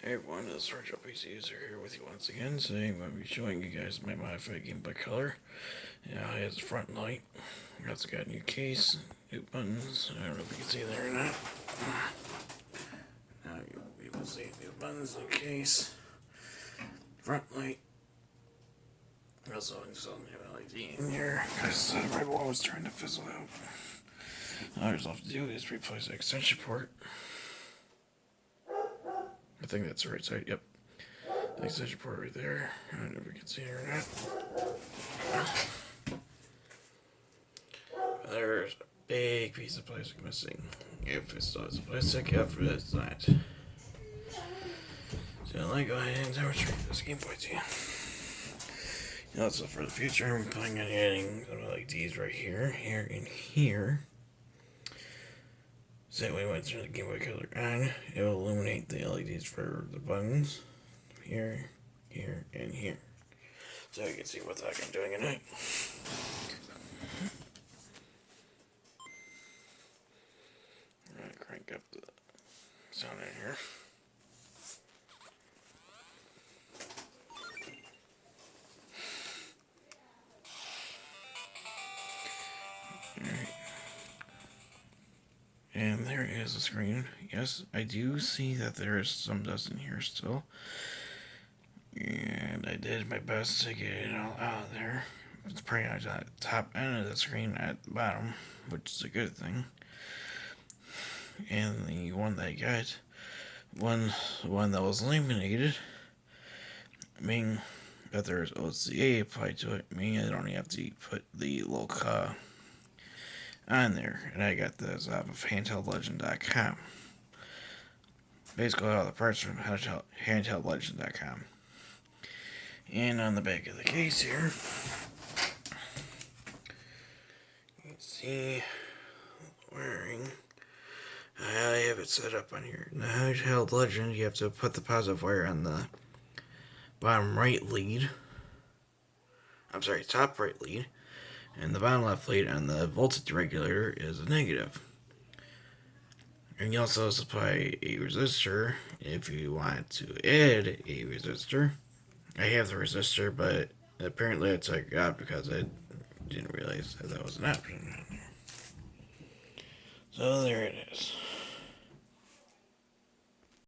Hey everyone, this is Virtual PC User here with you once again. Today I'm going to be showing you guys my modified GameBoy Color. Now it has a front light. It's also got a new case, new buttons. I don't know if you can see there or not. Now you'll be able to see new buttons, new case, front light. Also installed new LED in here because the red one was trying to fizzle out. All there's left to do is replace the extension port. I think that's the right side, yep. The extension port right there. I don't know if you can see it or not. There's a big piece of plastic missing. If it still has a plastic, yep, for that side. So let me go ahead and demonstrate this Game Boy to you. Also for the future, I'm planning on adding something like these right here, here, and here. So that way when I turn the Game Boy Color on, it will illuminate the LEDs for the buttons. Here, here, and here. So you can see what the heck I'm doing at night. I'm going to crank up the sound in here. Alright. And there is the screen. Yes, I do see that there is some dust in here still. And I did my best to get it all out of there. It's pretty much at the top end of the screen at the bottom, which is a good thing. And the one that I got, one that was laminated, meaning that there's OCA applied to it, meaning I don't have to put the little on there. And I got this off of handheldlegend.com. Basically all the parts from handheldlegend.com. And on the back of the case here, you can see wiring. I have it set up on here. In the Handheld Legend, you have to put the positive wire on the bottom right lead. I'm sorry, top right lead. And the bottom left lead on the voltage regulator is a negative. And you also supply a resistor if you want to add a resistor. I have the resistor, but apparently I took it out because I didn't realize that was an option on there. So there it is.